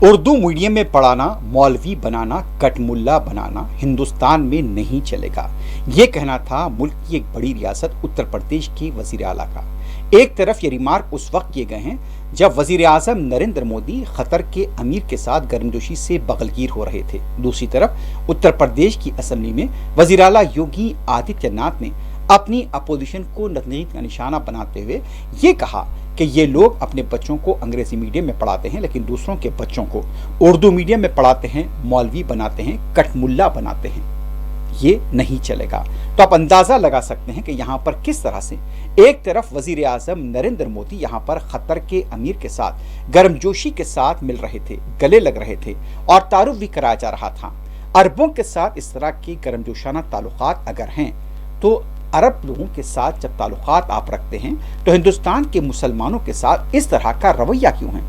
Urdu medium में पढ़ाना, मौलवी बनाना, कटमुल्ला बनाना हिंदुस्तान में नहीं चलेगा। ये कहना था मुल्क की एक बड़ी रियासत उत्तर प्रदेश की वजीर आला का। एक तरफ ये रिमार्क उस वक्त किए गए हैं जब वजीर आजम नरेंद्र मोदी खतर के अमीर के साथ गर्मजोशी से बगलगीर हो रहे थे। दूसरी तरफ उत्तर प्रदेश की असेंबली में वजीर आला योगी आदित्यनाथ ने अपनी अपोजिशन को नतनीत का निशाना बनाते हुए ये कहा कि ये लोग अपने बच्चों को अंग्रेजी मीडियम में पढ़ाते हैं लेकिन दूसरों के बच्चों को उर्दू मीडियम में पढ़ाते हैं, मौलवी बनाते हैं, कटमुल्ला बनाते हैं। ये नहीं चलेगा। तो आप अंदाजा लगा सकते हैं कि यहाँ पर किस तरह से एक तरफ वजीर आजम नरेंद्र मोदी यहाँ पर खतर के अमीर के साथ गर्मजोशी के साथ मिल रहे थे, गले लग रहे थे और तारुफ भी कराया जा रहा था। अरबों के साथ इस तरह की गर्मजोशाना ताल्लुकात अगर हैं तो अरब लोगों के साथ जब ताल्लुकात आप रखते हैं तो हिंदुस्तान के मुसलमानों के साथ इस तरह का रवैया क्यों है?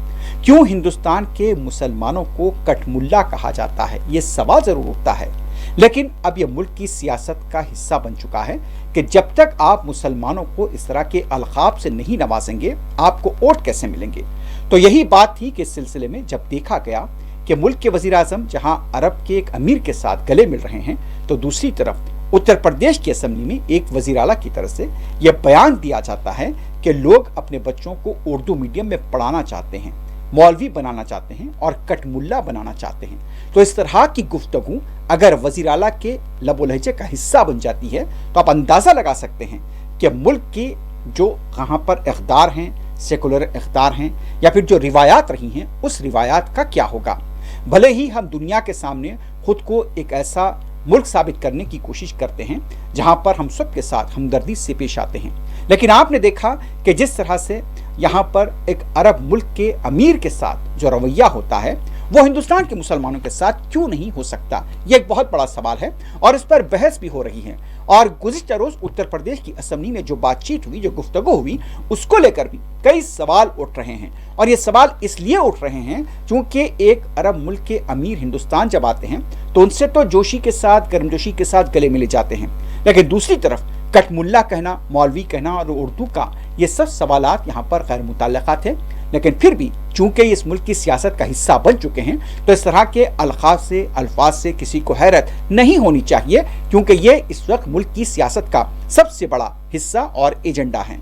क्यों हिंदुस्तान के मुसलमानों को कटमुल्ला कहा जाता है? ये सवाल जरूर उठता है। लेकिन अब यह मुल्क की सियासत का हिस्सा बन चुका है कि जब तक आप मुसलमानों को इस तरह के अलकाब से नहीं नवाजेंगे, आपको वोट कैसे मिलेंगे? तो यही बात थी कि इस सिलसिले में जब देखा गया कि मुल्क के वजीर आजम जहां अरब के एक अमीर के साथ गले मिल रहे हैं, तो दूसरी तरफ उत्तर प्रदेश की असेंबली में एक वजीर आला की तरफ से यह बयान दिया जाता है कि लोग अपने बच्चों को उर्दू मीडियम में पढ़ाना चाहते हैं, मौलवी बनाना चाहते हैं और कटमुल्ला बनाना चाहते हैं। तो इस तरह की गुफ्तगू अगर वजीर आला के लबो लहजे का हिस्सा बन जाती है तो आप अंदाजा लगा सकते हैं कि मुल्क के जो कहाँ पर इक़्तिदार हैं, सेकुलर इक़्तिदार हैं या फिर जो रिवायात रही हैं, उस रिवायात का क्या होगा। भले ही हम दुनिया के सामने खुद को एक ऐसा मुल्क साबित करने की कोशिश करते हैं जहां पर हम सब के साथ हमदर्दी से पेश आते हैं, लेकिन आपने देखा कि जिस तरह से यहाँ पर एक अरब मुल्क के अमीर के साथ जो रवैया होता है वो हिंदुस्तान के मुसलमानों के साथ क्यों नहीं हो सकता? ये एक बहुत बड़ा सवाल है और इस पर बहस भी हो रही है। और गुज़िश्ता रोज उत्तर प्रदेश की असेंबली में जो बातचीत हुई, जो गुफ्तगू हुई, उसको लेकर भी कई सवाल उठ रहे हैं। और ये सवाल इसलिए उठ रहे हैं क्योंकि एक अरब मुल्क के अमीर हिंदुस्तान जब आते हैं तो उनसे तो जोशी के साथ, गर्मजोशी के साथ गले मिले जाते हैं, लेकिन दूसरी तरफ कटमुल्ला कहना, मौलवी कहना और उर्दू का, ये सब सवालात यहाँ पर गैर मुतल्लक़ा थे। लेकिन फिर भी चूंकि इस मुल्क की सियासत का हिस्सा बन चुके हैं तो इस तरह के अल्फाज से किसी को हैरत नहीं होनी चाहिए, क्योंकि ये इस वक्त मुल्क की सियासत का सबसे बड़ा हिस्सा और एजेंडा है।